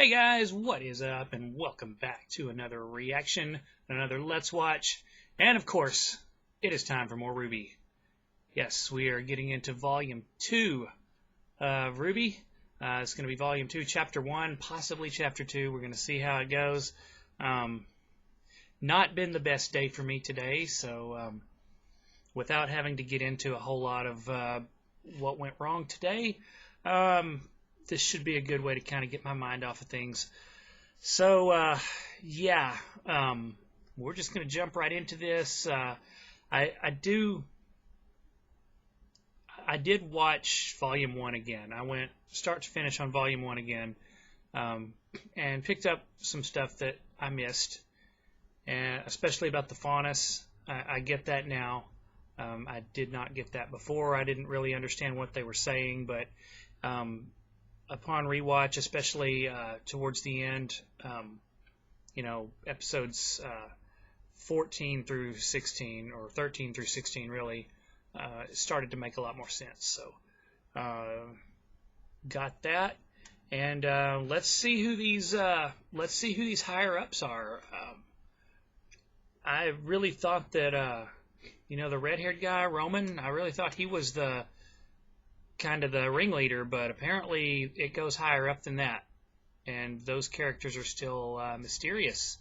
Hey guys, what is up, and welcome back to another reaction, another Let's Watch, and of course, it is time for more RWBY. Yes, we are getting into Volume 2 of RWBY. It's going to be Volume 2, Chapter 1, possibly Chapter 2. We're going to see how it goes. Not been the best day for me today, so without having to get into a whole lot of what went wrong today, this should be a good way to kind of get my mind off of things. So, yeah, we're just going to jump right into this. I did watch Volume 1 again. I went start to finish on Volume 1 again, and picked up some stuff that I missed, and especially about the faunus. I get that now. I did not get that before. I didn't really understand what they were saying, but upon rewatch, especially towards the end, episodes 14 through 16, or 13 through 16, really, it started to make a lot more sense. So, got that, and let's see who these higher ups are. I really thought that the red-haired guy, Roman, I really thought he was the kind of the ringleader, but apparently it goes higher up than that, and those characters are still mysterious.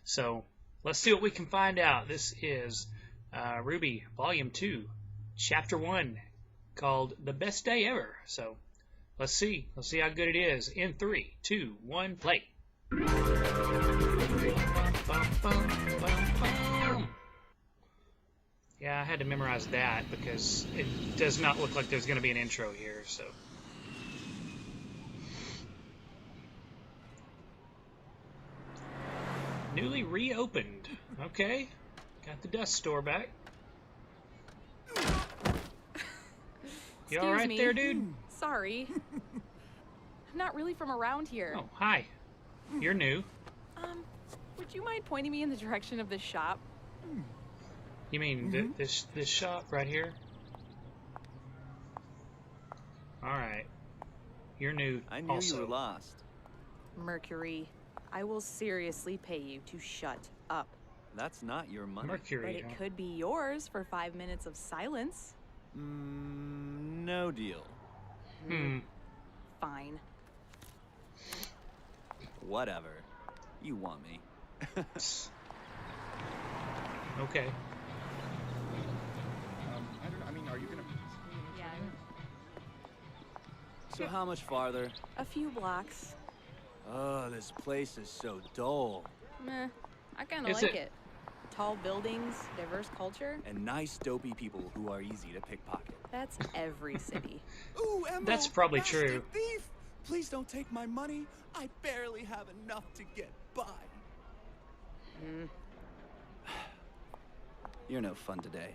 So let's see what we can find out. This is RWBY Volume 2, Chapter 1, called The Best Day Ever. So let's see how good it is. In 3, 2, 1, play. Yeah, I had to memorize that because it does not look like there's going to be an intro here, so. Newly reopened. Okay. Got the dust store back. You alright there, dude? Sorry. I'm not really from around here. Oh, hi. You're new. Would you mind pointing me in the direction of this shop? You mean this shop right here? Alright. You're new. I knew also. You were lost. Mercury, I will seriously pay you to shut up. That's not your money. Mercury. But it could be yours for 5 minutes of silence. No deal. Fine. Whatever. You want me. Okay. Are you gonna? Yeah. So how much farther? A few blocks. Oh, this place is so dull. Meh. I kind of like it. Tall buildings, diverse culture. And nice, dopey people who are easy to pickpocket. That's every city. Ooh, Emerald, That's probably true. Thief! Please don't take my money. I barely have enough to get by. You're no fun today.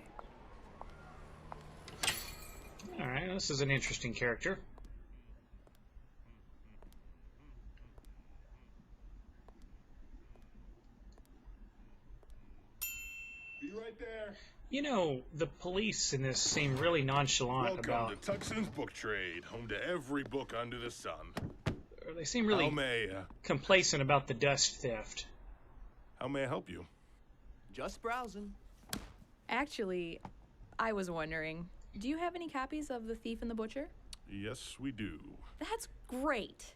Alright, this is an interesting character. Be right there. The police in this seem really nonchalant about... Welcome to Tuckson's Book Trade, home to every book under the sun. They seem really complacent about the dust theft. How may I help you? Just browsing. Actually, I was wondering, do you have any copies of The Thief and the Butcher? Yes, we do. That's great.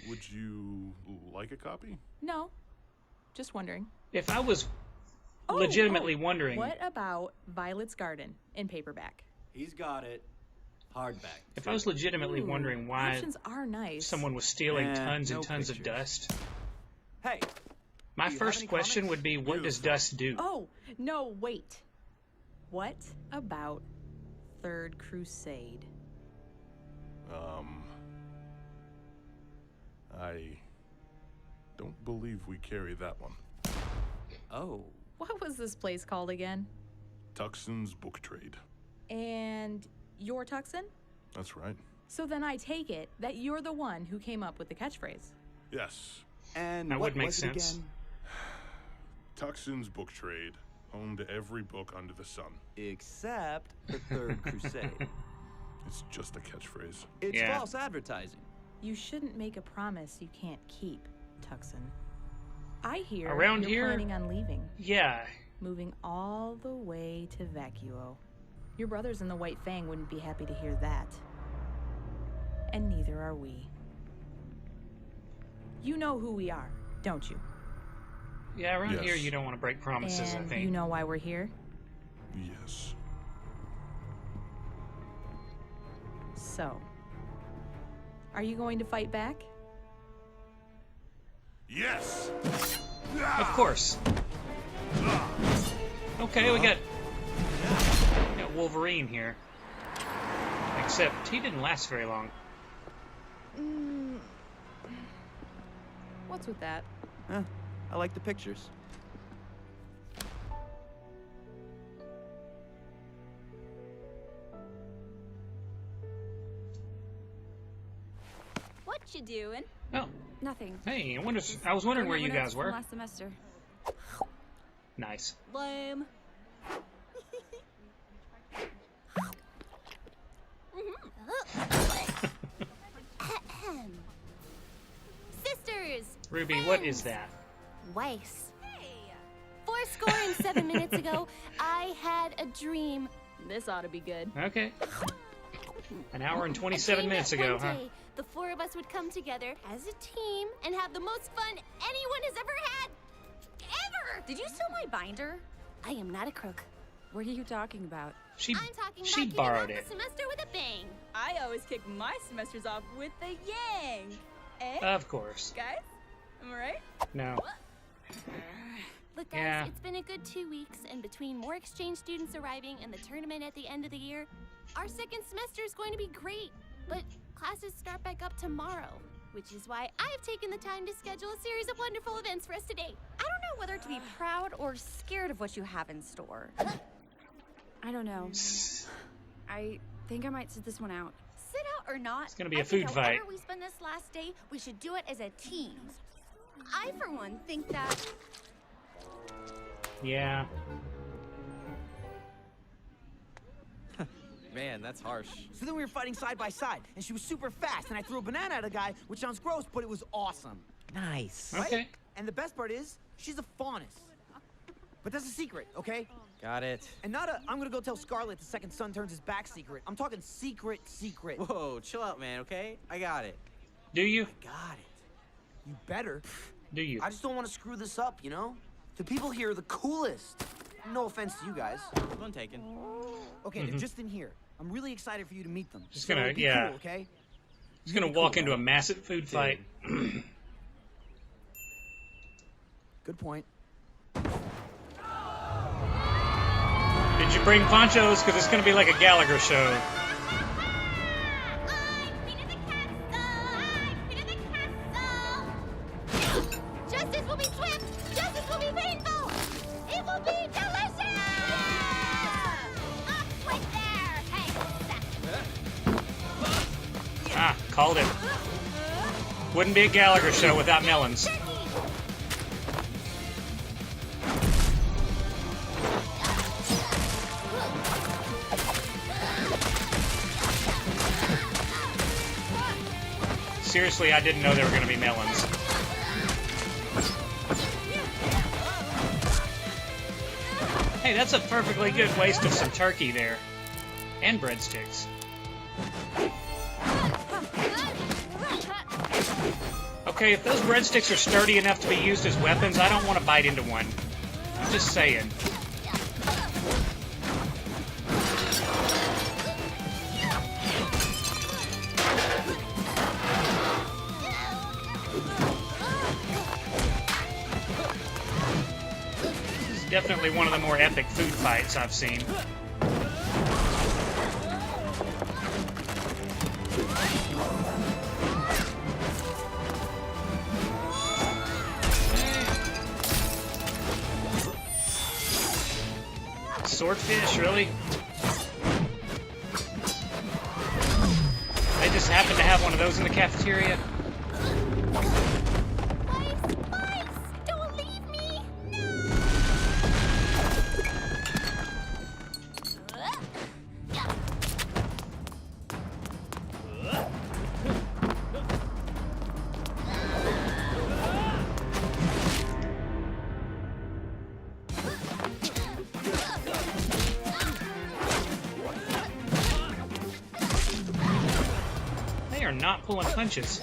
Would you like a copy? No, just wondering. If I was legitimately wondering... What about Violet's Garden in paperback? He's got it. Hardback. If I was legitimately wondering why options are nice. someone was stealing tons and no tons of pictures. dust, Hey, my do you have first any question comics? would be, what does dust do? Oh, no, wait. What about Third Crusade? I don't believe we carry that one. Oh. What was this place called again? Tuckson's Book Trade. And you're Tucson? That's right. So then I take it that you're the one who came up with the catchphrase. Yes. And That what would make was it sense. again? Tuckson's Book Trade, home to every book under the sun. Except the Third Crusade. It's just a catchphrase. It's Yeah. false advertising. You shouldn't make a promise you can't keep, Tucson. I hear Around you're here? planning on leaving, Yeah. moving all the way to Vacuo. Your brothers in the White Fang wouldn't be happy to hear that. And neither are we. You know who we are, don't you? Yeah, around here Yes. you don't want to break promises, I And think. you know why we're here? Yes. So, are you going to fight back? Yes! Of course. Okay, we got Wolverine here. Except he didn't last very long. What's with that? I like the pictures. What you doing? Oh, Nothing. hey, I was wondering where you guys were. Last semester. Nice. Lame. Sisters. Ruby, what is that? Weiss. 7 minutes ago, I had a dream. This ought to be good. Okay. An hour and A 27 dream minutes that ago, one huh? day, the four of us would come together as a team and have the most fun anyone has ever had. Ever! Did you steal my binder? I am not a crook. What are you talking about? She I'm talking she about borrowed kicking off it. the semester with a bang. I always kick my semesters off with a yang. Eh, Of course. guys? Am I right? No. Look, guys, Yeah. it's been a good 2 weeks, and between more exchange students arriving and the tournament at the end of the year, our second semester is going to be great. But classes start back up tomorrow, which is why I've taken the time to schedule a series of wonderful events for us today. I don't know whether to be proud or scared of what you have in store. I don't know. I think I might sit this one out. Sit out or not, It's gonna be a I think food fight. however we spend this last day, we should do it as a team. I, for one, think that... Yeah. Man, that's harsh. So then we were fighting side by side, and she was super fast, and I threw a banana at a guy, which sounds gross, but it was awesome. Nice. Right? Okay. And the best part is, she's a faunus. But that's a secret, okay? Got it. And not a, I'm gonna go tell Scarlet the second son turns his back secret. I'm talking secret. Whoa, chill out, man, okay? I got it. Do you? Got it. You better. Do you? I just don't want to screw this up, you know? The people here are the coolest. No offense to you guys. One taken. Okay, they're just in here. I'm really excited for you to meet them. Just So gonna- be yeah. cool, okay? He's gonna Be walk cool, into a right? massive food fight. Good point. Did you bring ponchos? Because it's gonna be like a Gallagher show. I'm queen of the castle! I'm queen of the castle! Justice will be swift! Justice will be painful! It will be delicious! Up with there! Hey, Ah, called it. Wouldn't be a Gallagher show without melons. Seriously, I didn't know there were going to be melons. Hey, that's a perfectly good waste of some turkey there. And breadsticks. Okay, if those breadsticks are sturdy enough to be used as weapons, I don't want to bite into one. I'm just saying. This is definitely one of the more epic food fights I've seen. Swordfish, really? They just happen to have one of those in the cafeteria. Mice! Don't leave me! No! not pulling punches.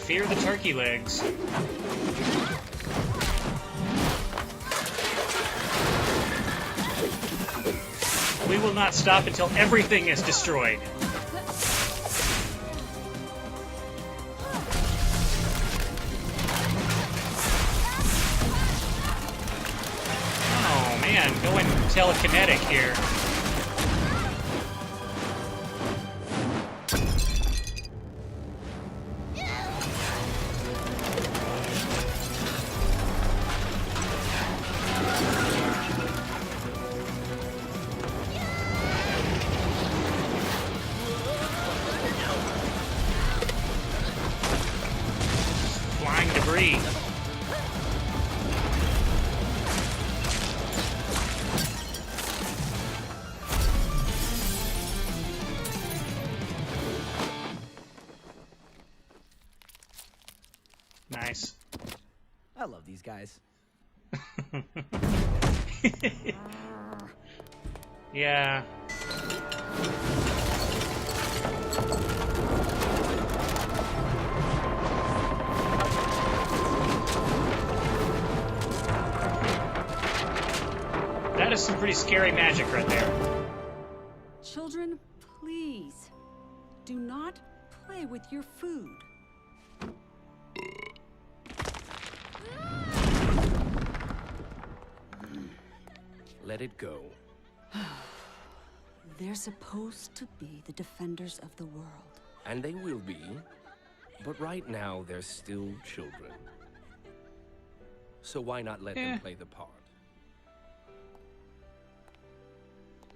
Fear the turkey legs. We will not stop until everything is destroyed. Oh man, going telekinetic here. Debris. Nice. I love these guys. Yeah. That is some pretty scary magic right there. Children, please, do not play with your food. Let it go. They're supposed to be the defenders of the world. And they will be. But right now, they're still children. So why not let them play the part?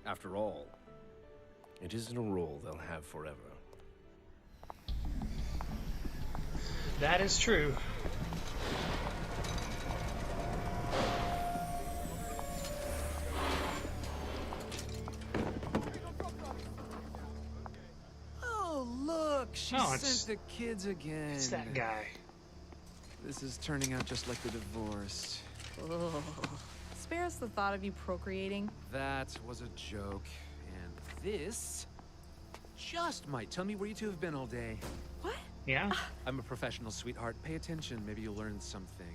After all, it isn't a role they'll have forever. That is true. Oh, look! She Oh, sent the kids again. It's that guy. This is turning out just like the divorce. Ugh. Spare us the thought of you procreating. That was a joke. And this just might tell me where you two have been all day. What? Yeah? I'm a professional, sweetheart. Pay attention. Maybe you'll learn something.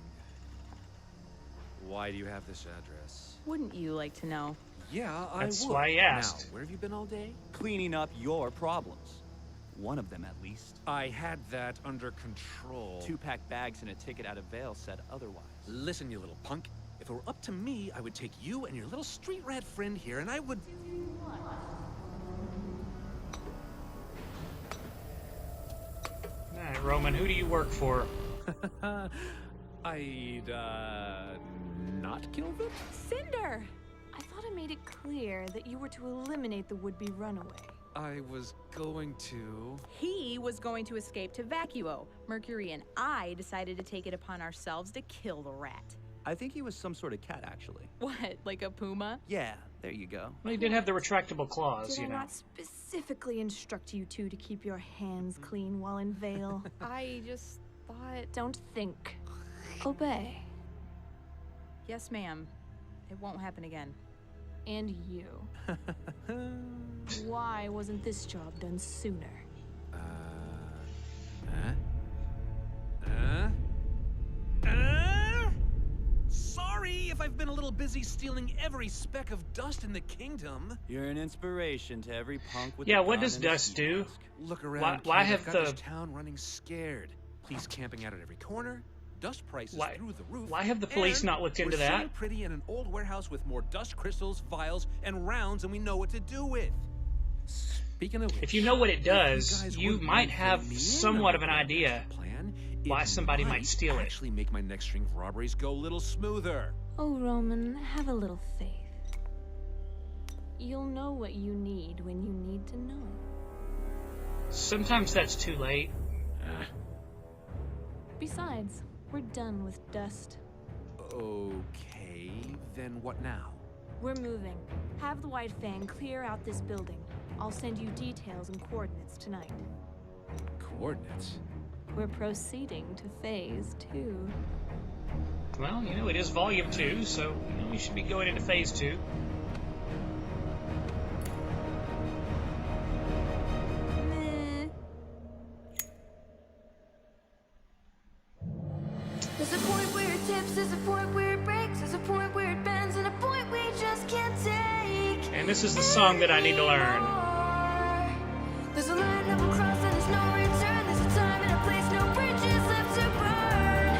Why do you have this address? Wouldn't you like to know? Yeah, That's I would. why I asked. Now, where have you been all day? Cleaning up your problems. One of them, at least. I had that under control. 2-pack bags and a ticket out of Vale said otherwise. Listen, you little punk. If it were up to me, I would take you and your little street rat friend here, and I would... Alright, Roman, who do you work for? I'd, not kill them? Cinder! I thought I made it clear that you were to eliminate the would-be runaway. I was going to... He was going to escape to Vacuo. Mercury and I decided to take it upon ourselves to kill the rat. I think he was some sort of cat, actually. What, like a puma? Yeah, there you go. Well, he did have the retractable claws, Did you I know. not specifically instruct you two to keep your hands clean while in Vale? I just thought... Don't think. Obey. Yes, ma'am. It won't happen again. And you. Why wasn't this job done sooner? Sorry if I've been a little busy stealing every speck of dust in the kingdom. You're an inspiration to every punk with Yeah, a what gun does and a dust ski do? mask. Look around. Why kid, have I've got the- this town running scared? Police camping out at every corner. Dust prices Why- through the roof. why have the police and not looked into we're that? sitting pretty in an old warehouse with more dust crystals, vials, and rounds than we know what to do with. Speaking of which, If you know what it if does, guys you wouldn't might mind have filling me in somewhat on of an the idea plan, why it somebody might steal it. actually make my next string of robberies go a little smoother. Oh, Roman, have a little faith. You'll know what you need when you need to know. Sometimes that's too late. Besides, we're done with dust. Okay, then what now? We're moving. Have the White Fang clear out this building. I'll send you details and coordinates tonight. Coordinates? We're proceeding to phase 2. Well, you know, it is Volume 2, so you know, we should be going into Phase 2. There's a point where it tips, there's a point where it breaks, there's a point where it bends, and a point we just can't take. And this is the song that I need to learn. There's a line that will cross and there's no return. There's a time and a place, no bridges left to burn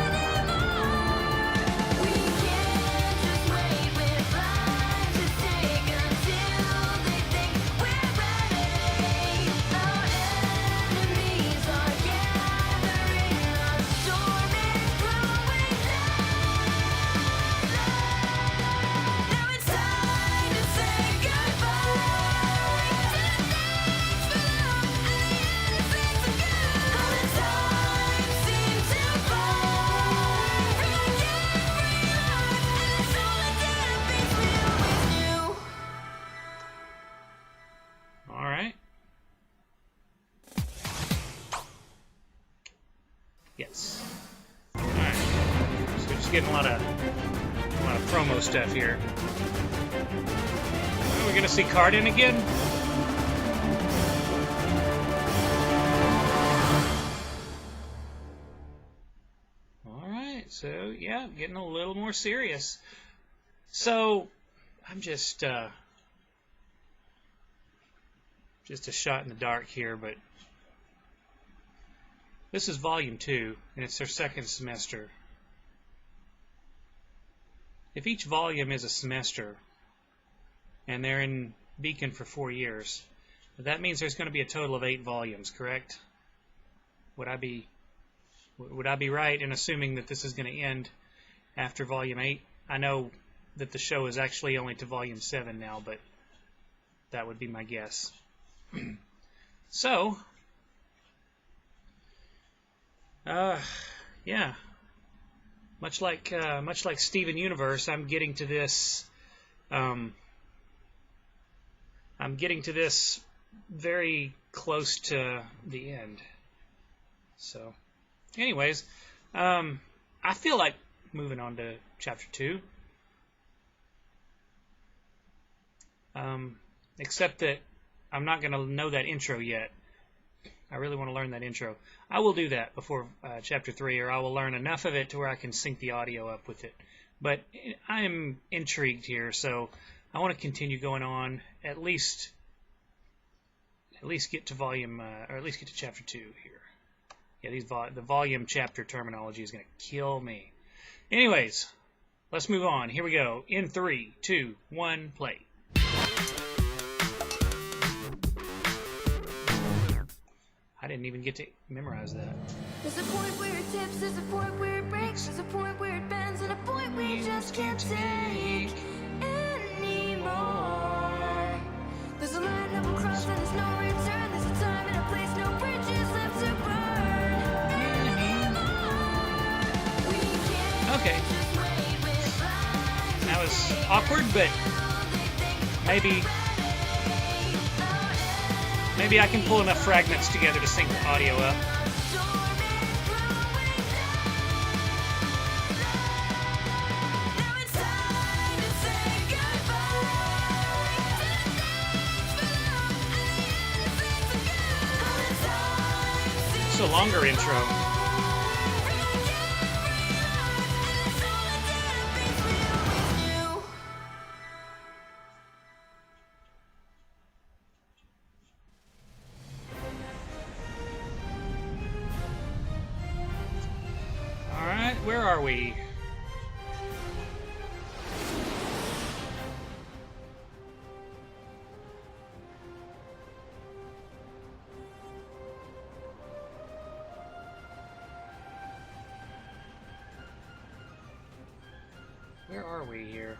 anymore. We can't just wait with lives at stake until they think we're ready. Our enemies are gathering, our storm is growing loud. Now it's time to say goodbye to the days below and the innocence of God. All the time seems to fly from like every life, and the solitude beats me always knew. All right. Yes. All right. So we're just getting a lot of promo stuff here. Are we gonna see Cardin again? All right. So yeah, getting a little more serious. So I'm just a shot in the dark here, but this is Volume 2, and it's their second semester. If each volume is a semester, and they're in Beacon for 4 years, that means there's going to be a total of 8 volumes, correct? Would I be right in assuming that this is going to end after Volume 8? I know that the show is actually only to Volume 7 now, but that would be my guess. So, yeah. Much like Steven Universe, I'm getting to this. I'm getting to this very close to the end. So, anyways, I feel like moving on to Chapter 2. Except that I'm not going to know that intro yet. I really want to learn that intro. I will do that before Chapter 3, or I will learn enough of it to where I can sync the audio up with it. But I am intrigued here, so I want to continue going on, at least get to volume, or at least get to Chapter 2 here. Yeah, the volume chapter terminology is going to kill me. Anyways, let's move on. Here we go. In 3, 2, 1, play. I didn't even get to memorize that. There's a point where it tips, there's a point where it breaks, there's a point where it bends, and a point we just can't take anymore. There's a line that will cross and there's no return. There's a time and a place, no bridges left to burn anymore. We can't Okay. just wait with lives That was awkward, but maybe I can pull enough fragments together to sync the audio up. It's a longer intro. Alright, where are we? Where are we here?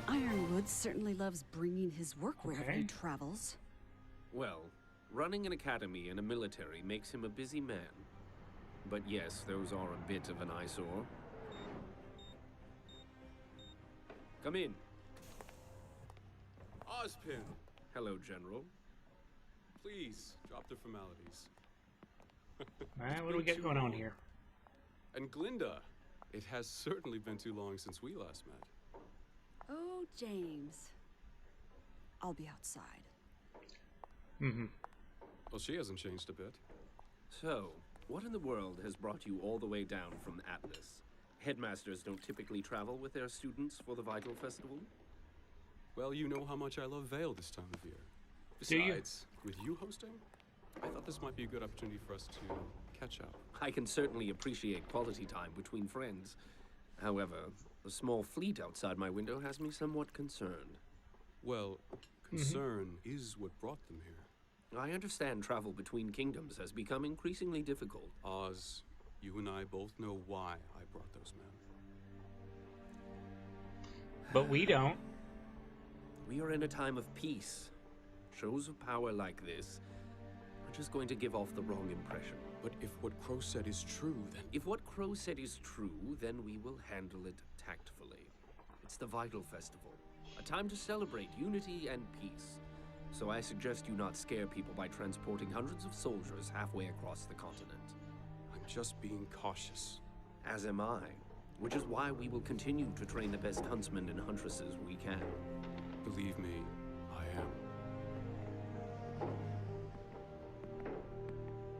Ironwood certainly loves bringing his work wherever he travels. Well, running an academy and a military makes him a busy man. But yes, those are a bit of an eyesore. Come in. Ozpin, Hello, General. Please, drop the formalities. Alright, what do we got going on here? And Glinda, it has certainly been too long since we last met. Oh, James. I'll be outside. Mm-hmm. Well, she hasn't changed a bit. So, what in the world has brought you all the way down from Atlas? Headmasters don't typically travel with their students for the Vital Festival? Well, you know how much I love Vale this time of year. Do you? Besides, with you hosting, I thought this might be a good opportunity for us to catch up. I can certainly appreciate quality time between friends. However, the small fleet outside my window has me somewhat concerned. Well, concern is what brought them here. I understand travel between kingdoms has become increasingly difficult. Oz, you and I both know why I brought those men. But we don't. We are in a time of peace. Shows of power like this are just going to give off the wrong impression. But if what Crow said is true, then... If what Crow said is true, then we will handle it tactfully. It's the Vital Festival, a time to celebrate unity and peace. So I suggest you not scare people by transporting hundreds of soldiers halfway across the continent. I'm just being cautious. As am I, which is why we will continue to train the best huntsmen and huntresses we can. Believe me, I am.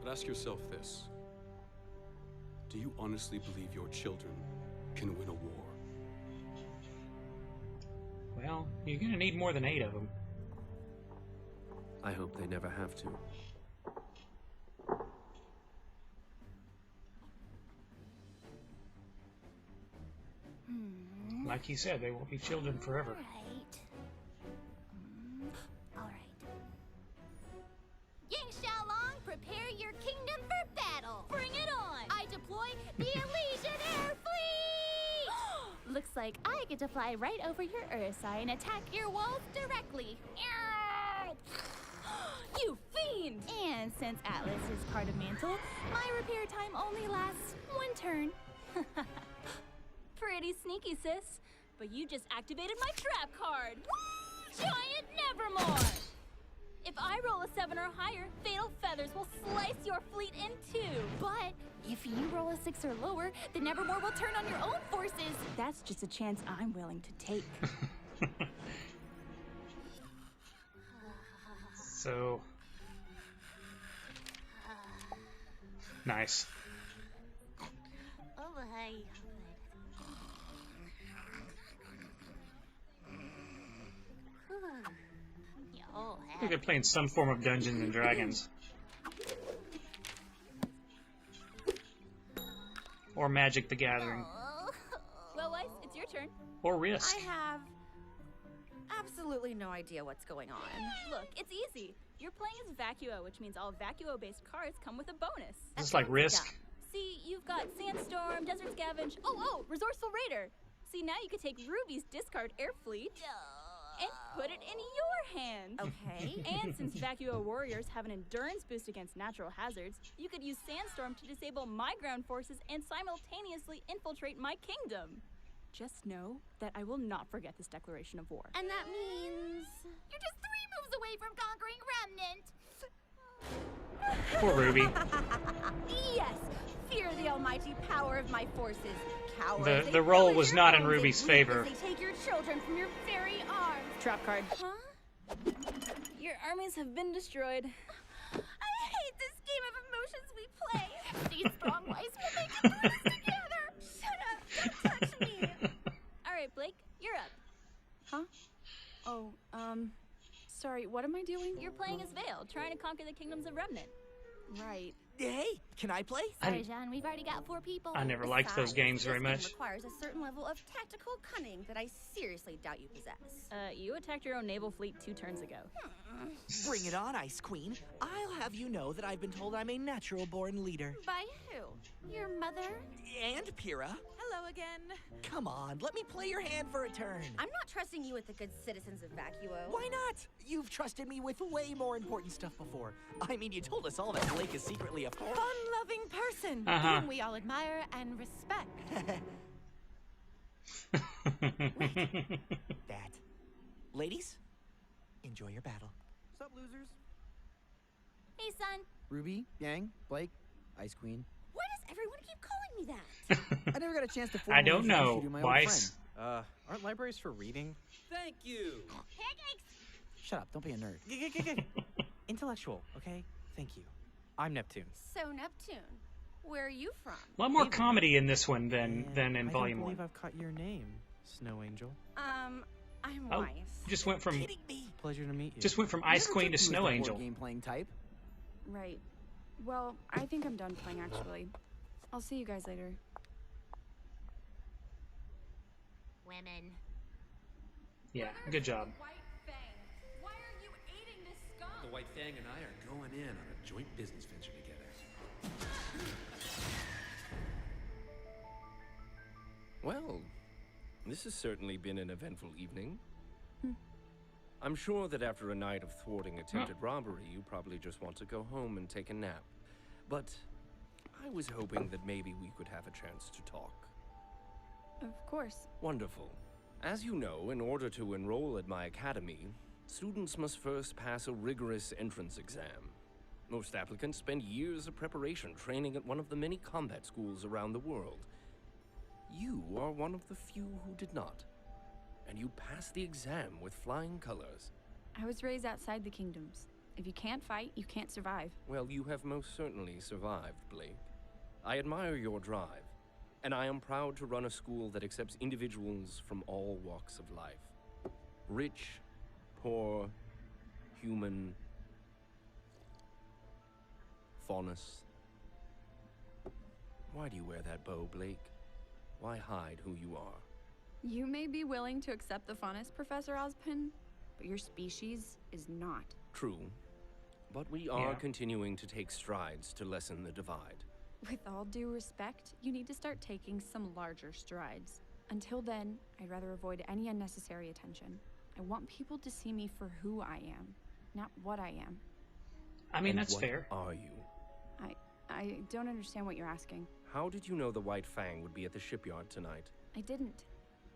But ask yourself this. Do you honestly believe your children can win a war? Well, you're gonna need more than 8 of them. I hope they never have to. Like you said, they won't be children forever. Alright. Yang Xiaolong, prepare your kingdom for battle! Bring it on! I deploy the Elysian Air Fleet! Looks like I get to fly right over your Urusai and attack your walls directly. You fiend! And since Atlas is part of Mantle, my repair time only lasts 1 turn. Pretty sneaky, sis. But you just activated my trap card. Giant Nevermore! If I roll a 7 or higher, Fatal Feathers will slice your fleet in 2. But if you roll a 6 or lower, the Nevermore will turn on your own forces. That's just a chance I'm willing to take. So... Nice. Oh, hey. I think they're playing some form of Dungeons and Dragons. Or Magic the Gathering. Well, Weiss, it's your turn. Or Risk. I have absolutely no idea what's going on. Look, it's easy. You're playing as Vacuo, which means all Vacuo-based cards come with a bonus. Is this like Risk? See, you've got Sandstorm, Desert Scavenge, Resourceful Raider. See, now you could take Ruby's discard air fleet and put it in your hand. Okay. And since Vacuo warriors have an endurance boost against natural hazards, you could use Sandstorm to disable my ground forces and simultaneously infiltrate my kingdom. Just know that I will not forget this declaration of war. And that means you're just 3 moves away from conquering Remnant. Poor Ruby. Yes! Fear the almighty power of my forces. Cowards, The roll was not in Ruby's favor. They take your children from your very arms. Trap card. Huh? Your armies have been destroyed. I hate this game of emotions we play. These strong wives will make it through this together. Shut up! Don't touch me. All right, Blake, you're up. Huh? Oh, sorry, what am I doing? You're playing as Vale, trying to conquer the kingdoms of Remnant. Right. Hey, can I play? Sorry, John, we've already got 4 people. I never liked those games very much. This game requires a certain level of tactical cunning that I seriously doubt you possess. You attacked your own naval fleet 2 turns ago. Bring it on, Ice Queen. I'll have you know that I've been told I'm a natural-born leader. By who? Your mother? And Pyrrha. Hello again. Come on, let me play your hand for a turn. I'm not trusting you with the good citizens of Vacuo. Why not? You've trusted me with way more important stuff before. I mean, you told us all that Blake is secretly a fun-loving person whom we all admire and respect. That. Ladies, enjoy your battle. Sup, losers? Hey, son. Ruby, Yang, Blake, Ice Queen. Why does everyone keep calling me that? I never got a chance to I formally don't introduce know. you to my Weiss. old friend. Aren't libraries for reading? Thank you. Pancakes! Shut up, don't be a nerd. Intellectual, okay? Thank you. I'm Neptune. So, Neptune, where are you from? A lot more comedy in this one than in I Volume don't believe 1. I've caught your name, Snow Angel. I'm Oh, Weiss. just went from Pleasure to meet you. just went from Ice Queen to Snow Angel. Game playing type. Right. Well, I think I'm done playing, actually. I'll see you guys later. Women. Yeah, good job. The White Fang and I are going in on a joint business venture together. Well, this has certainly been an eventful evening. I'm sure that after a night of thwarting attempted robbery, you probably just want to go home and take a nap. But I was hoping that maybe we could have a chance to talk. Of course. Wonderful. As you know, in order to enroll at my academy, students must first pass a rigorous entrance exam. Most applicants spend years of preparation training at one of the many combat schools around the world. You are one of the few who did not. And you passed the exam with flying colors. I was raised outside the kingdoms. If you can't fight, you can't survive. Well, you have most certainly survived, Blake. I admire your drive, and I am proud to run a school that accepts individuals from all walks of life. Rich, poor, human, faunus. Why do you wear that bow, Blake? Why hide who you are? You may be willing to accept the faunus, Professor Ozpin, but your species is not. True, but we are continuing to take strides to lessen the divide. With all due respect, you need to start taking some larger strides. Until then, I'd rather avoid any unnecessary attention. I want people to see me for who I am, not what I am. I mean, And that's what fair. Are you? I don't understand what you're asking. How did you know the White Fang would be at the shipyard tonight? I didn't.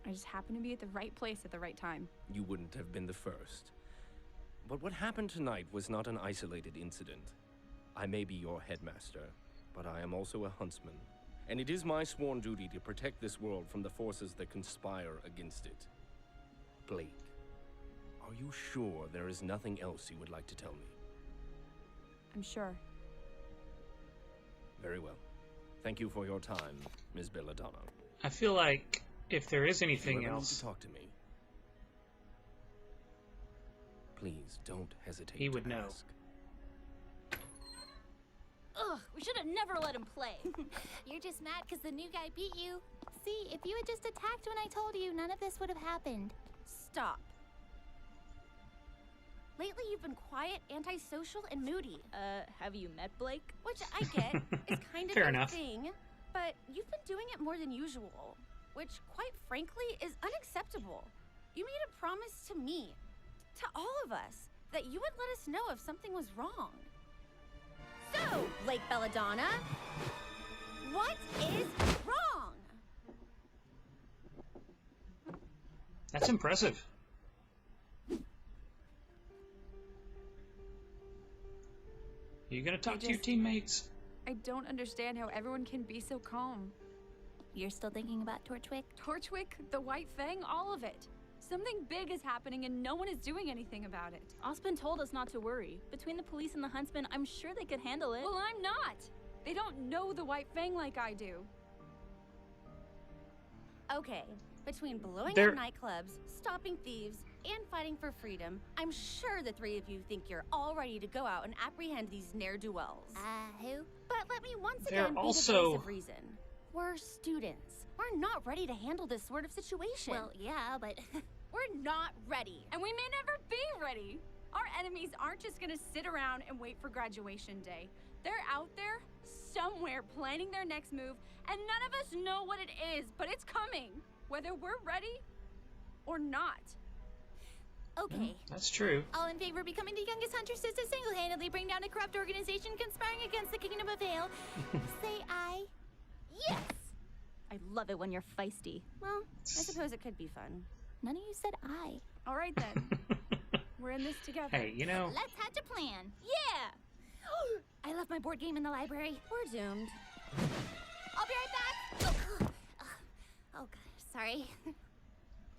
I just happened to be at the right place at the right time. You wouldn't have been the first. But what happened tonight was not an isolated incident. I may be your headmaster, but I am also a huntsman. And it is my sworn duty to protect this world from the forces that conspire against it. Blake, are you sure there is nothing else you would like to tell me? I'm sure. Very well. Thank you for your time, Ms. Belladonna. I feel like if there is anything If you ever need else, to talk to me, please don't hesitate he would to know. ask. Ugh, we should have never let him play. You're just mad because the new guy beat you. See, if you had just attacked when I told you, none of this would have happened. Stop. Lately, you've been quiet, antisocial, and moody. Have you met Blake? Which I get is kind of Fair your enough. thing, but you've been doing it more than usual, which, quite frankly, is unacceptable. You made a promise to me, to all of us, that you would let us know if something was wrong. So, Blake Belladonna, what is wrong? That's impressive. You gonna talk to your teammates? I don't understand how everyone can be so calm. You're still thinking about Torchwick? Torchwick, the White Fang, all of it. Something big is happening and no one is doing anything about it. Ozpin told us not to worry. Between the police and the huntsman, I'm sure they could handle it. Well, I'm not. They don't know the White Fang like I do. Okay, between blowing There- up nightclubs, stopping thieves, and fighting for freedom, I'm sure the three of you think you're all ready to go out and apprehend these ne'er-do-wells. Who? But let me once They're again be the also- voice of reason. We're students. We're not ready to handle this sort of situation. Well, yeah, but we're not ready. And we may never be ready. Our enemies aren't just gonna sit around and wait for graduation day. They're out there, somewhere, planning their next move, and none of us know what it is, but it's coming, whether we're ready or not. okay. That's true. All in favor of becoming the youngest hunters to single-handedly bring down a corrupt organization conspiring against the Kingdom of Vale, say aye. Yes! I love it when you're feisty. Well, I suppose it could be fun. None of you said aye. All right then. We're in this together. Hey, you know, Let's hatch a plan. Yeah! I left my board game in the library. We're doomed. I'll be right back. Oh, God, sorry.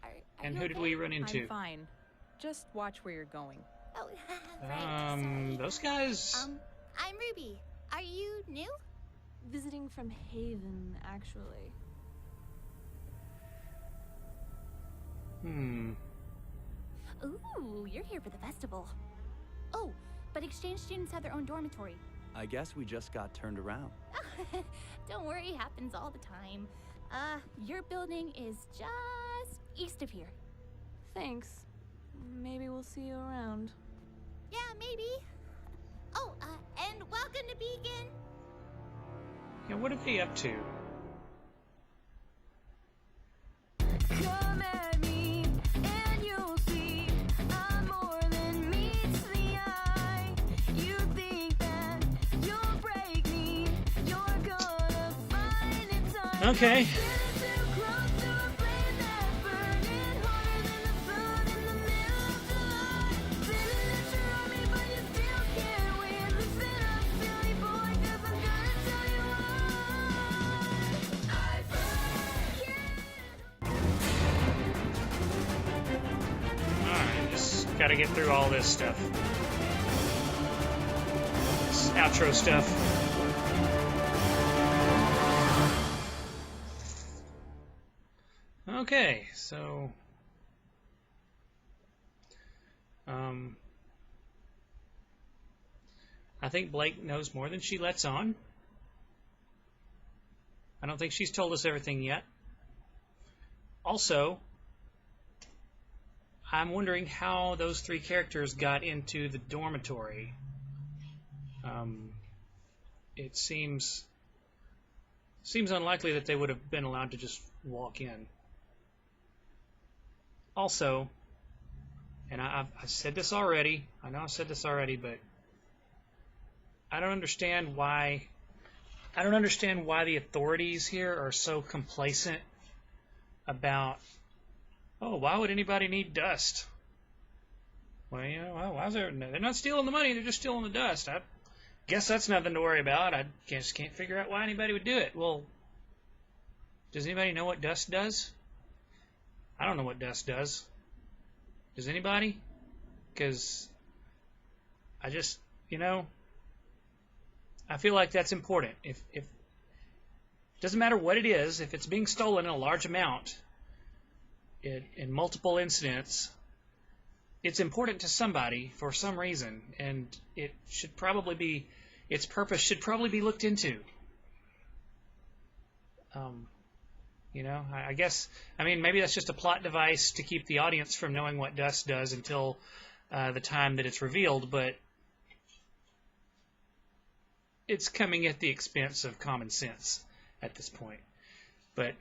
Are and you who did okay? we run into? I'm fine. Just watch where you're going. Oh, right. Sorry. Those guys. I'm Ruby. Are you new? Visiting from Haven, actually. Ooh, you're here for the festival. Oh, but exchange students have their own dormitory. I guess we just got turned around. Don't worry, it happens all the time. Your building is just east of here. Thanks. Maybe we'll see you around. Yeah, maybe. Oh, and welcome to Beacon. Yeah, what are they up to? Come at me, and you'll see I'm more than meets the eye. You think that you'll break me, you're gonna find it time. Okay. Alright, just gotta get through all this stuff. This outro stuff. Okay, so I think Blake knows more than she lets on. I don't think she's told us everything yet. Also, I'm wondering how those three characters got into the dormitory. It seems unlikely that they would have been allowed to just walk in. Also, and I've said this already, I know I've said this already, but I don't understand why the authorities here are so complacent about, oh, why would anybody need dust? Well, you know, why is they're not stealing the money, they're just stealing the dust. I guess that's nothing to worry about. I just can't figure out why anybody would do it. Well, does anybody know what dust does? I don't know what dust does. Does anybody? Because I just, you know, I feel like that's important. If it doesn't matter what it is, if it's being stolen in a large amount, in multiple incidents, it's important to somebody for some reason, and it should probably be, its purpose should probably be looked into. You know, I guess, I mean, maybe that's just a plot device to keep the audience from knowing what dust does until the time that it's revealed, but it's coming at the expense of common sense at this point. But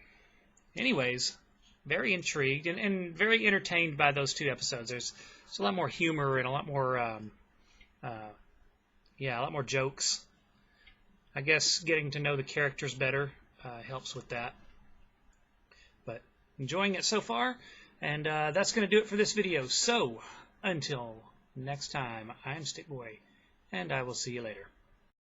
anyways, very intrigued and very entertained by those two episodes. There's a lot more humor and a lot more, a lot more jokes. I guess getting to know the characters better helps with that. But enjoying it so far, and that's going to do it for this video. So, until next time, I'm Stickboy, and I will see you later.